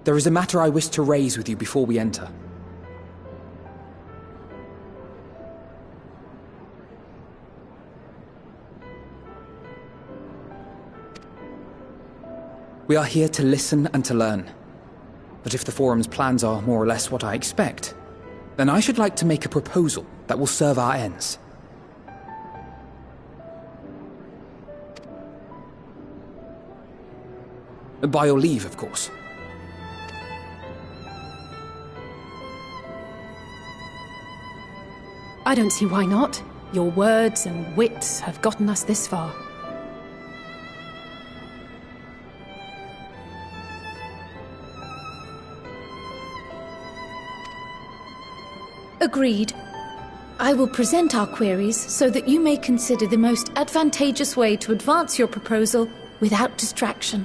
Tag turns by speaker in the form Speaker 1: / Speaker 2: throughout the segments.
Speaker 1: There is a matter I wish to raise with you before we enter. We are here to listen and to learn. But if the Forum's plans are more or less what I expect, then I should like to make a proposal that will serve our ends. By your leave, of course.
Speaker 2: I don't see why not. Your words and wits have gotten us this far. Agreed. I will present our queries so that you may consider the most advantageous way to advance your proposal without distraction.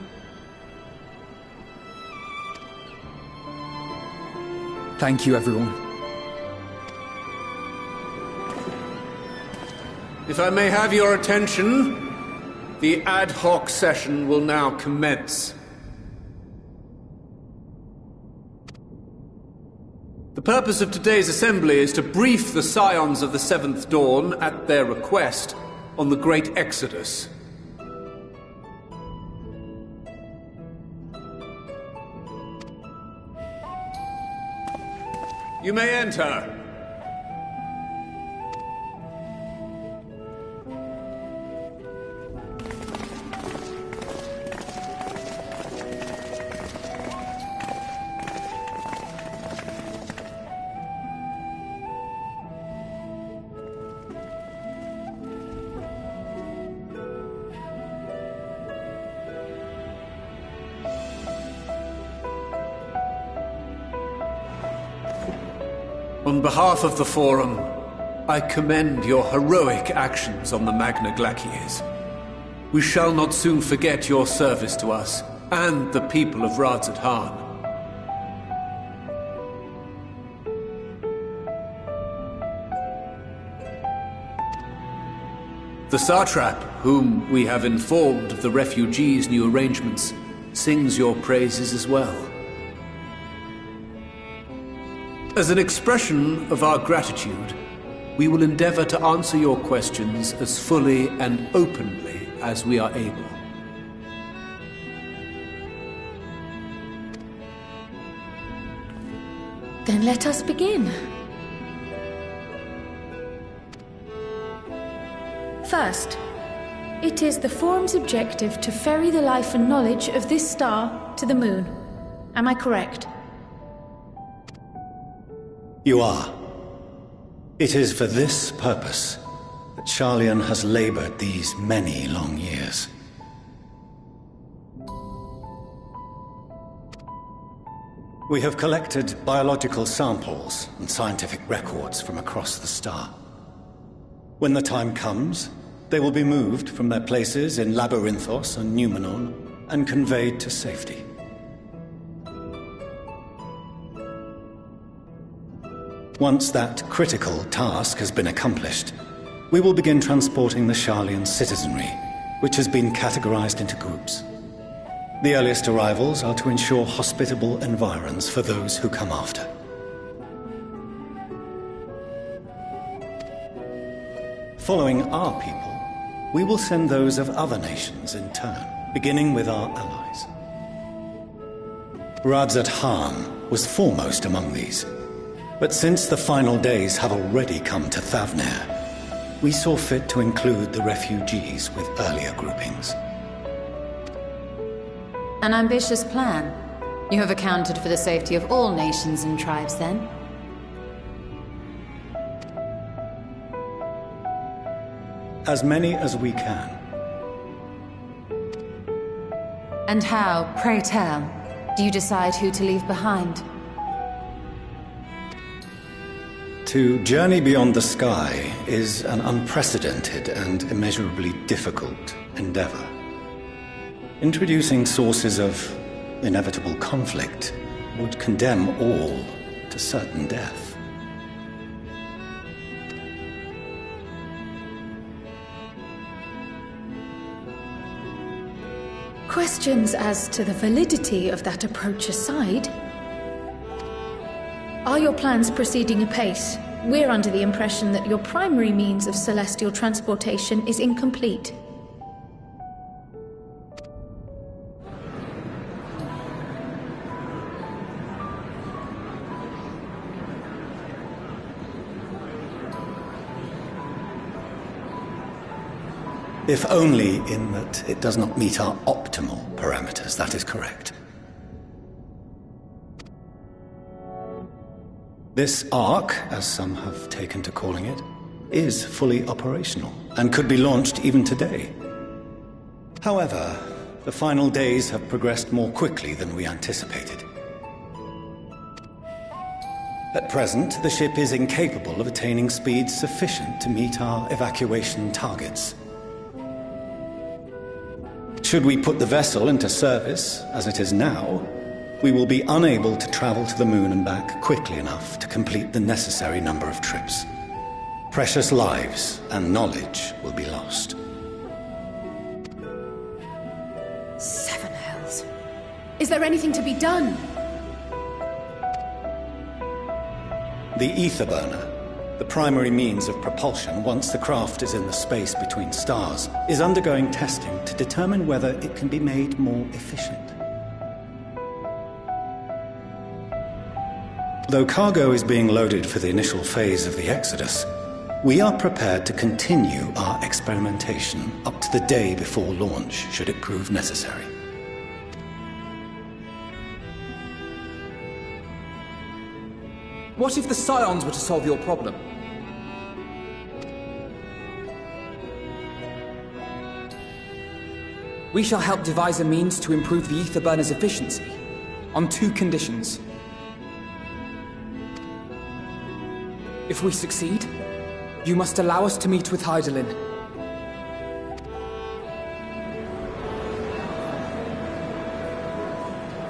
Speaker 1: Thank you, everyone.
Speaker 3: If I may have your attention, the ad hoc session will now commence. The purpose of today's assembly is to brief the Scions of the Seventh Dawn, at their request, on the Great Exodus. You may enter. On behalf of the Forum, I commend your heroic actions on the Magna Glacies. We shall not soon forget your service to us and the people of Radzat Han. The Satrap, whom we have informed of the refugees' new arrangements, sings your praises as well. As an expression of our gratitude, we will endeavor to answer your questions as fully and openly as we are able.
Speaker 2: Then let us begin. First, it is the Forum's objective to ferry the life and knowledge of this star to the moon. Am I correct?
Speaker 4: You are. It is for this purpose that Sharlayan has labored these many long years. We have collected biological samples and scientific records from across the star. When the time comes, they will be moved from their places in Labyrinthos and Numenor and conveyed to safety. Once that critical task has been accomplished, we will begin transporting the Sharlayan citizenry, which has been categorized into groups. The earliest arrivals are to ensure hospitable environs for those who come after. Following our people, we will send those of other nations in turn, beginning with our allies. Radzat Han was foremost among these. But since the final days have already come to Thavnair, we saw fit to include the refugees with earlier groupings.
Speaker 5: An ambitious plan. You have accounted for the safety of all nations and tribes, then?
Speaker 4: As many as we can.
Speaker 5: And how, pray tell, do you decide who to leave behind?
Speaker 4: To journey beyond the sky is an unprecedented and immeasurably difficult endeavor. Introducing sources of inevitable conflict would condemn all to certain death.
Speaker 2: Questions as to the validity of that approach aside, are your plans proceeding apace? We're under the impression that your primary means of celestial transportation is incomplete.
Speaker 4: If only in that it does not meet our optimal parameters, that is correct. This Ark, as some have taken to calling it, is fully operational and could be launched even today. However, the final days have progressed more quickly than we anticipated. At present, the ship is incapable of attaining speeds sufficient to meet our evacuation targets. Should we put the vessel into service, as it is now, we will be unable to travel to the moon and back quickly enough to complete the necessary number of trips. Precious lives and knowledge will be lost.
Speaker 6: Seven hells. Is there anything to be done?
Speaker 4: The ether burner, the primary means of propulsion once the craft is in the space between stars, is undergoing testing to determine whether it can be made more efficient. Though cargo is being loaded for the initial phase of the Exodus, we are prepared to continue our experimentation up to the day before launch, should it prove necessary.
Speaker 1: What if the Scions were to solve your problem? We shall help devise a means to improve the ether burner's efficiency, on 2 conditions. If we succeed, you must allow us to meet with Hydaelyn.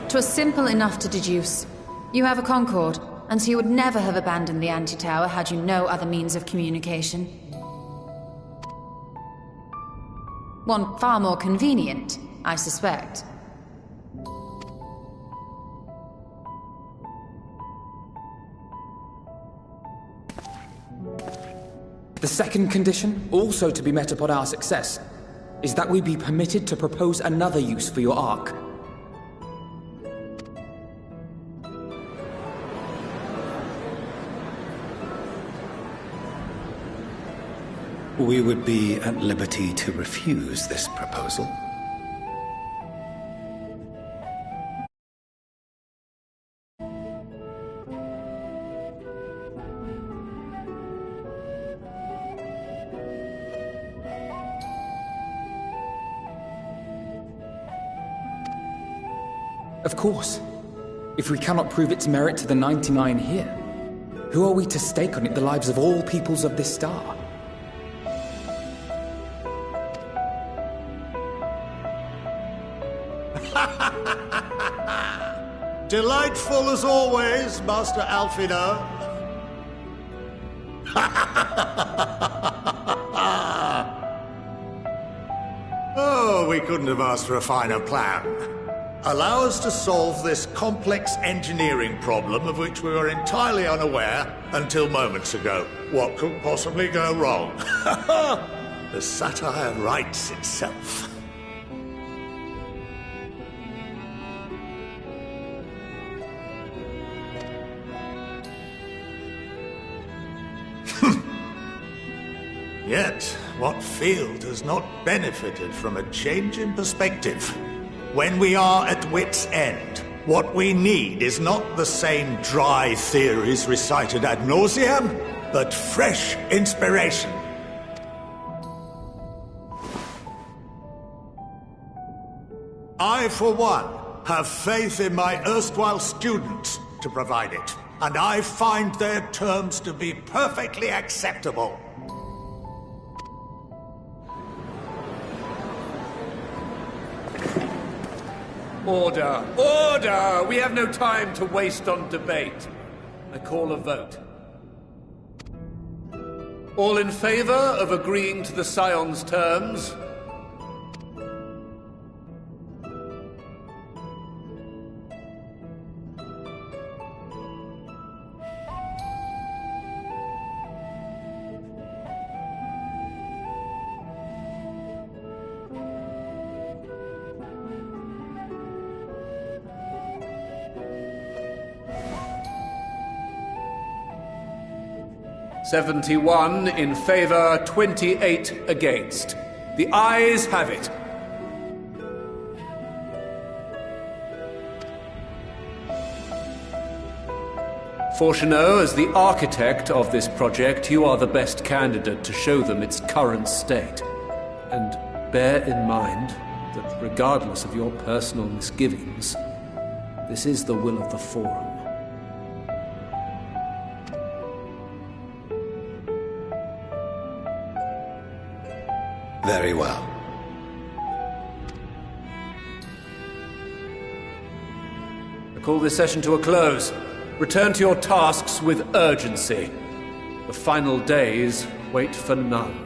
Speaker 5: "'Twas simple enough to deduce. You have a Concord, and so you would never have abandoned the anti-tower had you no other means of communication. One far more convenient, I suspect.
Speaker 1: The second condition, also to be met upon our success, is that we be permitted to propose another use for your Ark.
Speaker 4: We would be at liberty to refuse this proposal.
Speaker 1: Of course. If we cannot prove its merit to the 99 here, who are we to stake on it the lives of all peoples of this star?
Speaker 7: Delightful as always, Master Alfino. Oh, we couldn't have asked for a finer plan. Allow us to solve this complex engineering problem of which we were entirely unaware until moments ago. What could possibly go wrong? The satire writes itself. Yet, what field has not benefited from a change in perspective? When we are at wit's end, what we need is not the same dry theories recited ad nauseam, but fresh inspiration. I, for one, have faith in my erstwhile students to provide it, and I find their terms to be perfectly acceptable.
Speaker 3: Order! Order! We have no time to waste on debate. I call a vote. All in favor of agreeing to the Scion's terms? 71 in favor, 28 against. The ayes have it. Fortuneau, as the architect of this project, you are the best candidate to show them its current state. And bear in mind that regardless of your personal misgivings, this is the will of the Forum.
Speaker 4: Very well.
Speaker 3: I call this session to a close. Return to your tasks with urgency. The final days wait for none.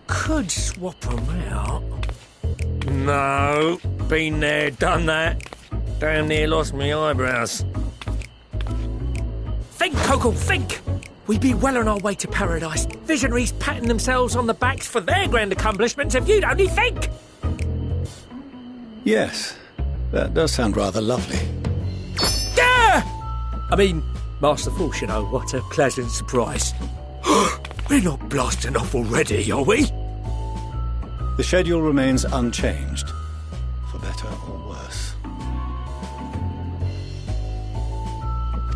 Speaker 8: Could swap them out. No, been there, done that. Damn near lost me eyebrows. Think, Coco, think! We'd be well on our way to paradise. Visionaries patting themselves on the backs for their grand accomplishments if you'd only think!
Speaker 4: Yes, that does sound rather lovely.
Speaker 8: Yeah! I mean, Master Force, you know, what a pleasant surprise. We're not blasting off already, are we?
Speaker 4: The schedule remains unchanged, for better or worse.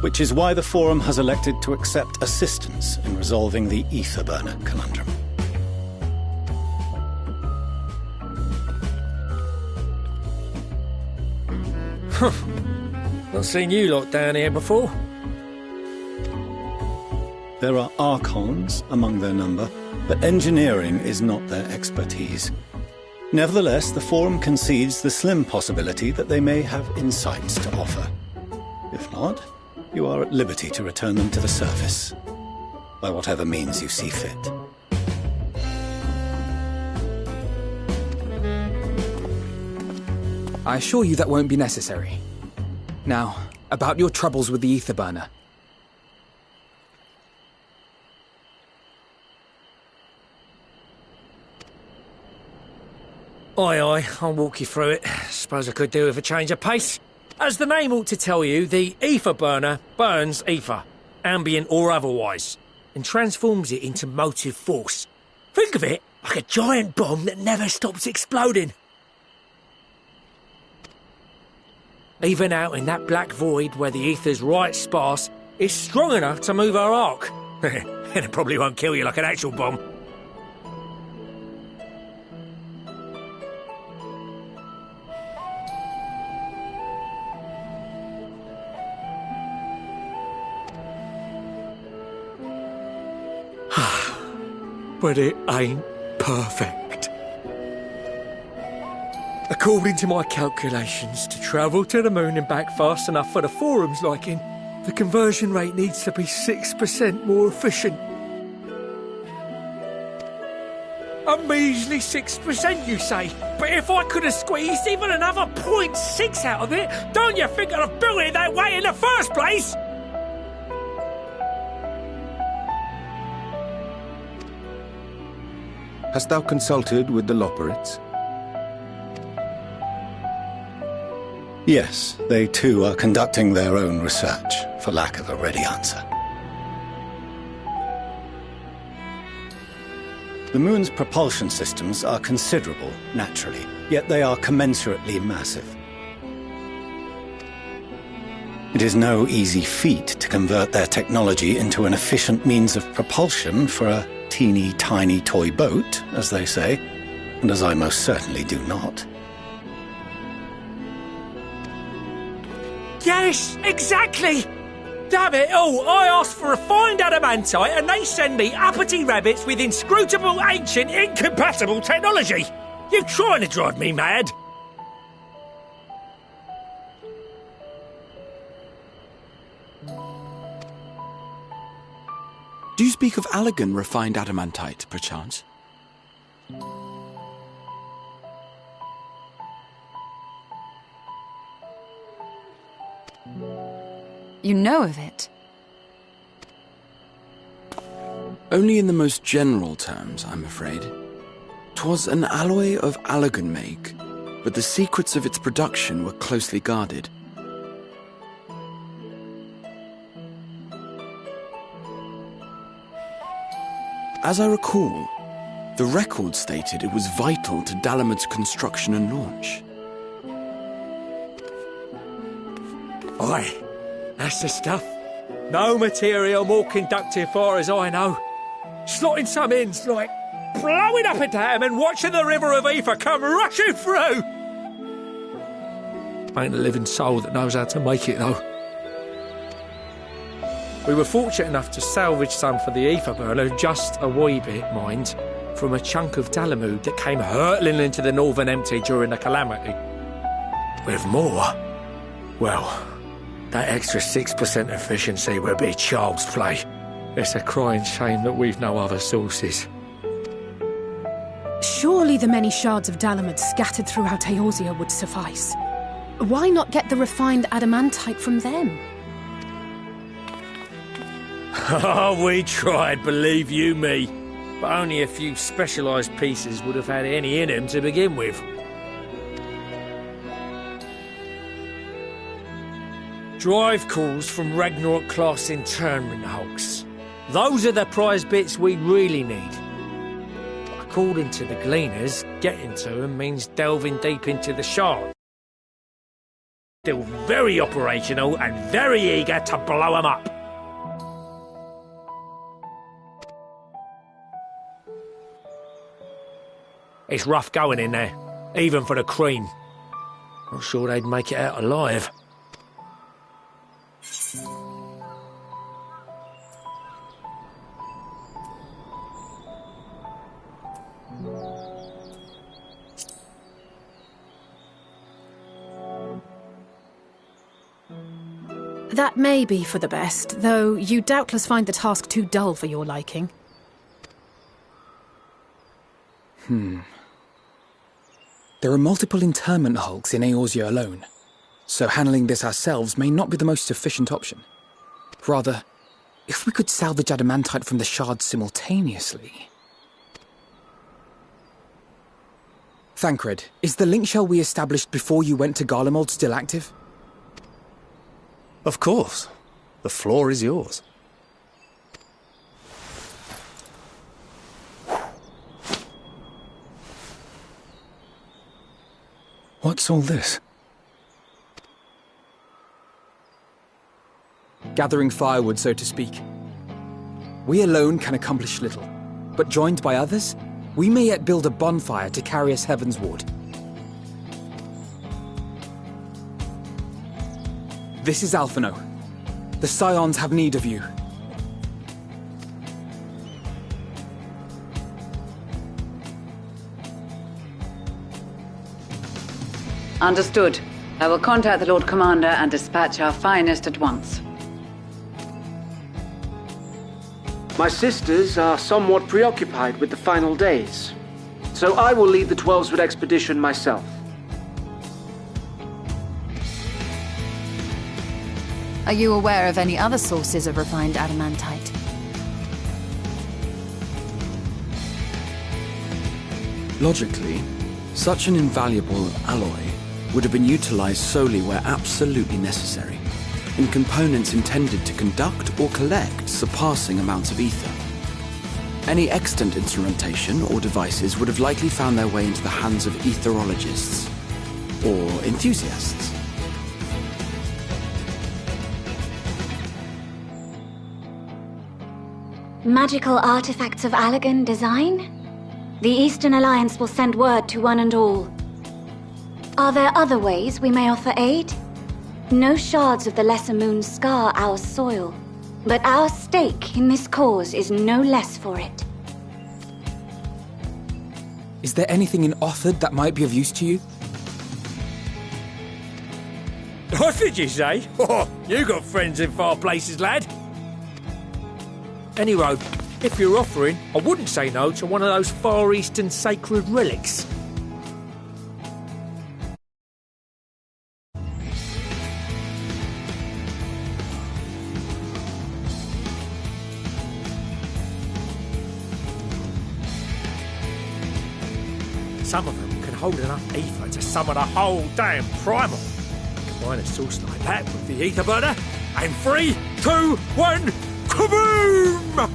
Speaker 4: Which is why the Forum has elected to accept assistance in resolving the ether burner conundrum.
Speaker 8: Not seen you lot down here before.
Speaker 4: There are Archons among their number, but engineering is not their expertise. Nevertheless, the Forum concedes the slim possibility that they may have insights to offer. If not, you are at liberty to return them to the surface, by whatever means you see fit.
Speaker 1: I assure you that won't be necessary. Now, about your troubles with the ether burner.
Speaker 8: Aye, aye, I'll walk you through it. Suppose I could do with a change of pace. As the name ought to tell you, the ether burner burns ether, ambient or otherwise, and transforms it into motive force. Think of it like a giant bomb that never stops exploding. Even out in that black void where the ether's right sparse, it's strong enough to move our arc. And it probably won't kill you like an actual bomb. But it ain't perfect. According to my calculations, to travel to the moon and back fast enough for the Forum's liking, the conversion rate needs to be 6% more efficient. A measly 6%, you say? But if I could have squeezed even another 0.6 out of it, don't you think I'd have built it that way in the first place?
Speaker 9: Hast thou consulted with the Loperites?
Speaker 4: Yes, they too are conducting their own research, for lack of a ready answer. The Moon's propulsion systems are considerable, naturally, yet they are commensurately massive. It is no easy feat to convert their technology into an efficient means of propulsion for a teeny tiny toy boat, as they say, and as I most certainly do not.
Speaker 8: Yes, exactly! Damn it all, I asked for refined adamantite and they send me uppity rabbits with inscrutable, ancient, incompatible technology! You're trying to drive me mad!
Speaker 10: Do you speak of Allegan refined adamantite, perchance?
Speaker 5: You know of it?
Speaker 10: Only in the most general terms, I'm afraid. 'Twas an alloy of Allegan make, but the secrets of its production were closely guarded. As I recall, the record stated it was vital to Dalamud's construction and launch.
Speaker 8: Aye, that's the stuff. No material more conductive far as I know. Slotting some ends like blowing up a dam and watching the river of ether come rushing through. Ain't a living soul that knows how to make it, though. We were fortunate enough to salvage some for the ether burner, just a wee bit, mind, from a chunk of Dalamud that came hurtling into the Northern Empty during the calamity. With more, well, that extra 6% efficiency would be child's play. It's a crying shame that we've no other sources.
Speaker 6: Surely the many shards of Dalamud scattered throughout Eorzea would suffice. Why not get the refined adamantite from them?
Speaker 8: Oh, we tried, believe you me. But only a few specialised pieces would have had any in them to begin with. Drive cores from Ragnarok-class internment hulks. Those are the prize bits we really need. According to the Gleaners, getting to them means delving deep into the shard. Still very operational and very eager to blow them up. It's rough going in there, even for the cream. Not sure they'd make it out alive.
Speaker 6: That may be for the best, though you doubtless find the task too dull for your liking.
Speaker 1: There are multiple internment hulks in Eorzea alone, so handling this ourselves may not be the most efficient option. Rather, if we could salvage adamantite from the shards simultaneously... Thancred, is the link shell we established before you went to Garlemald still active?
Speaker 11: Of course. The floor is yours.
Speaker 4: What's all this?
Speaker 1: Gathering firewood, so to speak. We alone can accomplish little, but joined by others, we may yet build a bonfire to carry us heavensward. This is Alphino. The Scions have need of you.
Speaker 12: Understood. I will contact the Lord Commander and dispatch our finest at once.
Speaker 13: My sisters are somewhat preoccupied with the final days, so I will lead the 12-Sword expedition myself.
Speaker 5: Are you aware of any other sources of refined adamantite?
Speaker 10: Logically, such an invaluable alloy would have been utilized solely where absolutely necessary, in components intended to conduct or collect surpassing amounts of ether. Any extant instrumentation or devices would have likely found their way into the hands of etherologists or enthusiasts.
Speaker 14: Magical artifacts of Allagan design? The Eastern Alliance will send word to one and all. Are there other ways we may offer aid? No shards of the Lesser Moon scar our soil, but our stake in this cause is no less for it.
Speaker 1: Is there anything in Othard that might be of use to you?
Speaker 8: What did you say? Oh, you got friends in far places, lad. Anyway, if you're offering, I wouldn't say no to one of those Far Eastern sacred relics. Some of them can hold enough ether to summon a whole damn primal. Combine a source like that with the ether burner, and 3, 2, 1, kaboom!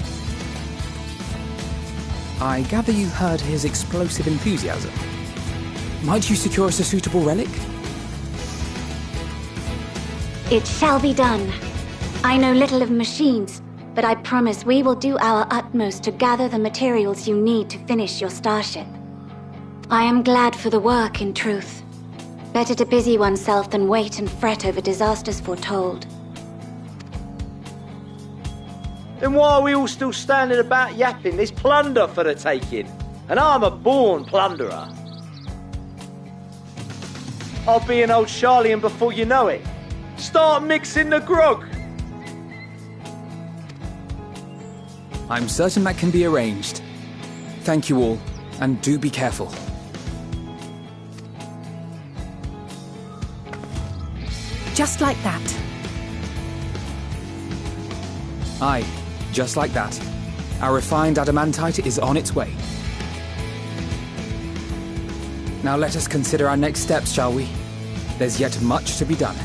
Speaker 1: I gather you heard his explosive enthusiasm. Might you secure us a suitable relic?
Speaker 14: It shall be done. I know little of machines, but I promise we will do our utmost to gather the materials you need to finish your starship. I am glad for the work, in truth. Better to busy oneself than wait and fret over disasters foretold.
Speaker 13: Then why are we all still standing about yapping? There's plunder for the taking. And I'm a born plunderer. I'll be an old Charlian before you know it. Start mixing the grog.
Speaker 1: I'm certain that can be arranged. Thank you all, and do be careful.
Speaker 6: Just like that.
Speaker 1: Aye, just like that. Our refined adamantite is on its way. Now let us consider our next steps, shall we? There's yet much to be done.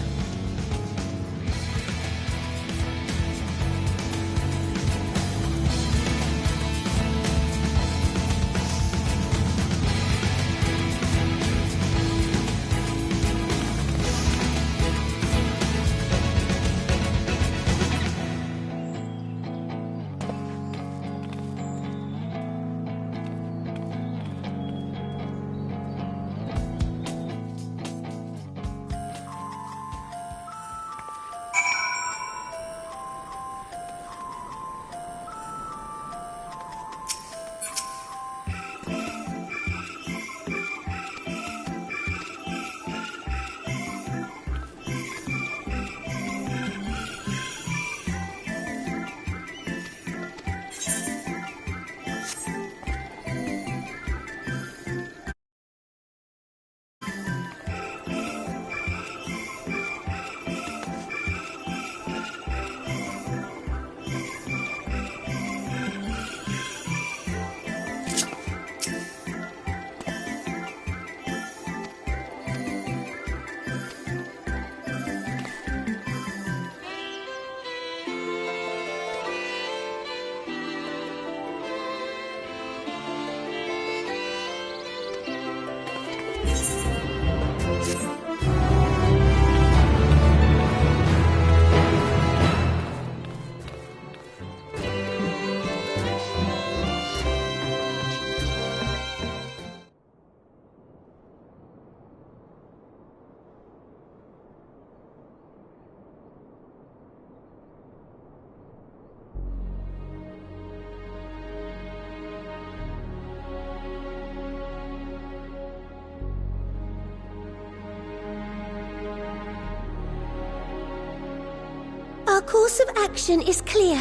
Speaker 15: Our course of action is clear.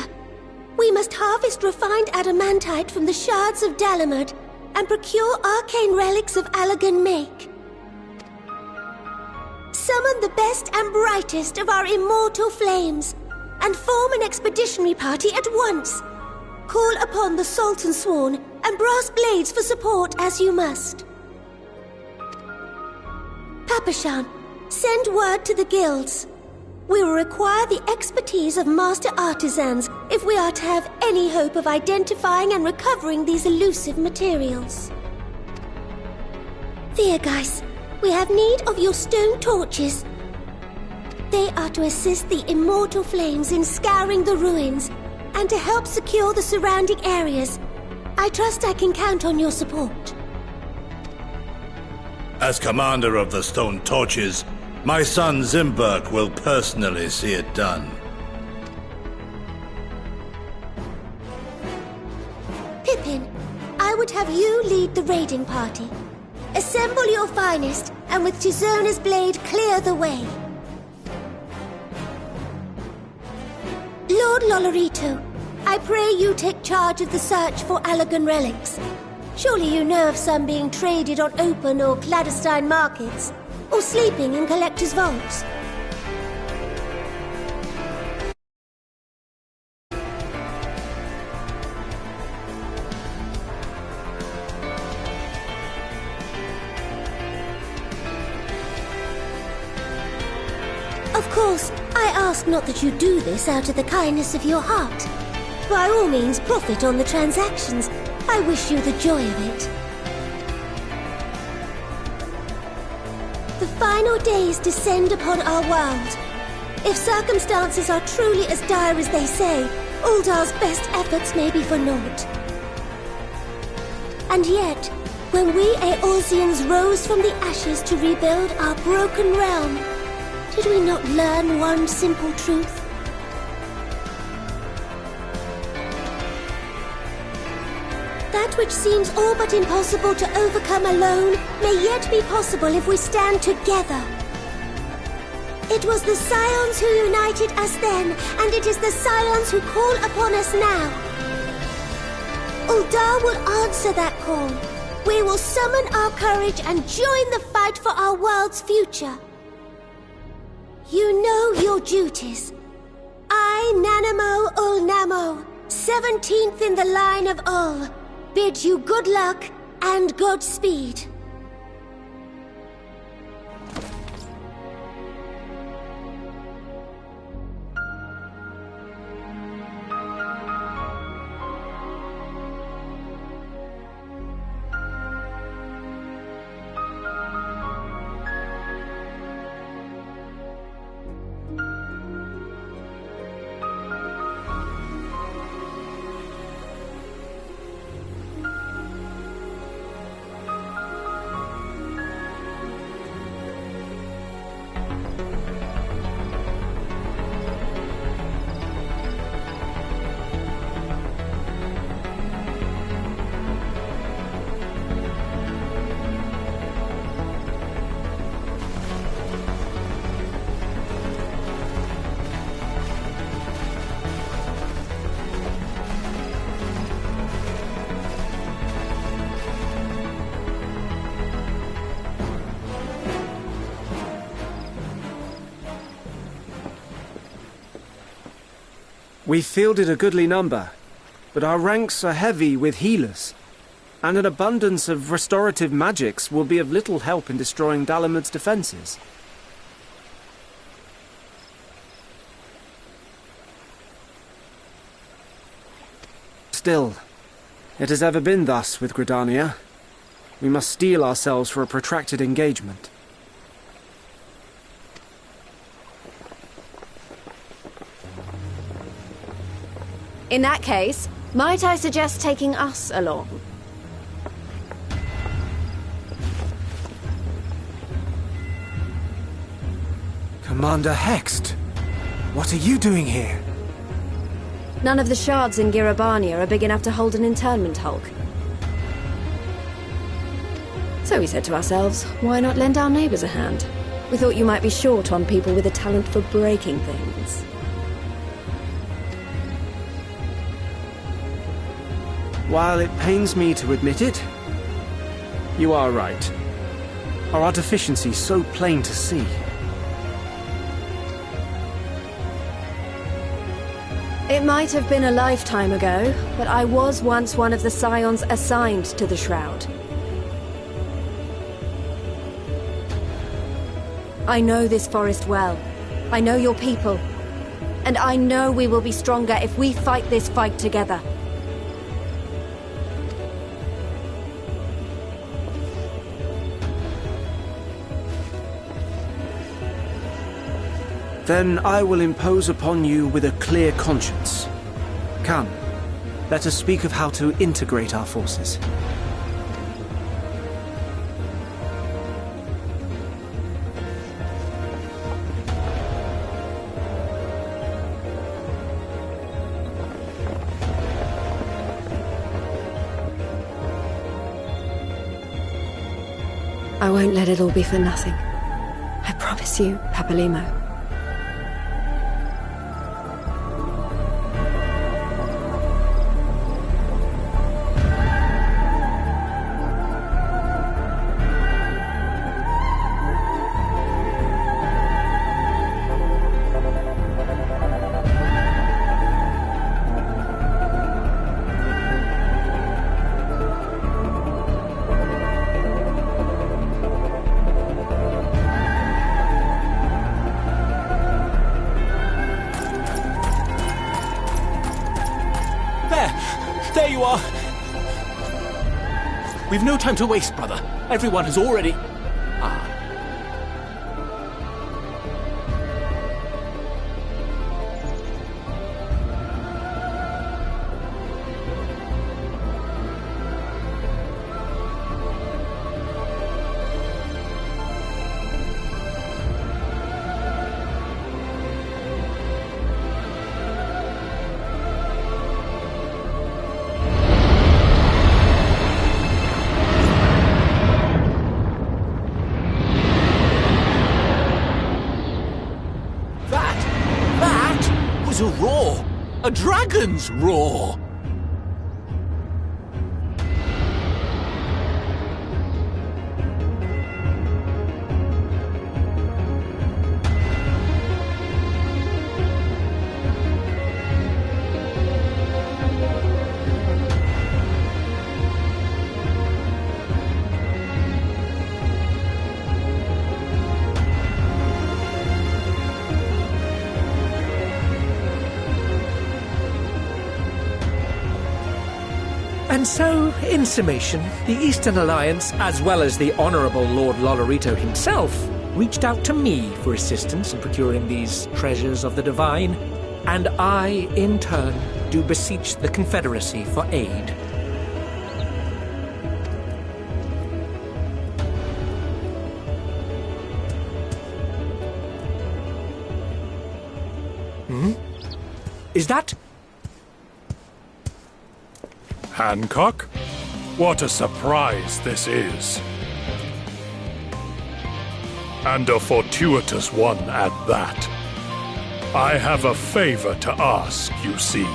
Speaker 15: We must harvest refined adamantite from the shards of Dalamud and procure arcane relics of Allagan make. Summon the best and brightest of our immortal flames and form an expeditionary party at once. Call upon the Sultan Sworn and Brass Blades for support as you must. Papashan, send word to the guilds. We will require the expertise of master artisans if if we are to have any hope of identifying and recovering these elusive materials. Theurgeist, we have need of your stone torches. They are to assist the immortal flames in scouring the ruins and to help secure the surrounding areas. I trust I can count on your support.
Speaker 7: As commander of the Stone Torches, my son Zimberk will personally see it done.
Speaker 15: Pippin, I would have you lead the raiding party. Assemble your finest, and with Tizona's blade clear the way. Lord Lolorito, I pray you take charge of the search for Allagan relics. Surely you know of some being traded on open or clandestine markets, or sleeping in collectors' vaults. Of course, I ask not that you do this out of the kindness of your heart. By all means, profit on the transactions. I wish you the joy of it. The final days descend upon our world. If circumstances are truly as dire as they say, Uldar's best efforts may be for naught. And yet, when we Eorzeans rose from the ashes to rebuild our broken realm, did we not learn one simple truth? That which seems all but impossible to overcome alone may yet be possible if we stand together. It was the Scions who united us then, and it is the Scions who call upon us now. Uldar will answer that call. We will summon our courage and join the fight for our world's future. You know your duties. I, Nanamo Ulnamo, 17th in the line of Ul, bid you good luck and Godspeed.
Speaker 13: We fielded a goodly number, but our ranks are heavy with healers, and an abundance of restorative magics will be of little help in destroying Dalamud's defenses. Still, it has ever been thus with Gridania. We must steel ourselves for a protracted engagement.
Speaker 16: In that case, might I suggest taking us along?
Speaker 13: Commander Hext, what are you doing here?
Speaker 16: None of the shards in Girabania are big enough to hold an internment hulk. So we said to ourselves, why not lend our neighbors a hand? We thought you might be short on people with a talent for breaking things.
Speaker 13: While it pains me to admit it, you are right. Our deficiency so plain to see.
Speaker 16: It might have been a lifetime ago, but I was once one of the Scions assigned to the Shroud. I know this forest well. I know your people. And I know we will be stronger if we fight this fight together.
Speaker 13: Then I will impose upon you with a clear conscience. Come, let us speak of how to integrate our forces.
Speaker 16: I won't let it all be for nothing. I promise you, Papalimo.
Speaker 17: There you are! We've no time to waste, brother. Everyone has already... That was a roar! A dragon's roar!
Speaker 8: And so, in summation, the Eastern Alliance, as well as the Honourable Lord Lolorito himself, reached out to me for assistance in procuring these treasures of the divine, and I, in turn, do beseech the Confederacy for aid. Is that...
Speaker 18: Hancock? What a surprise this is. And a fortuitous one at that. I have a favor to ask, you see.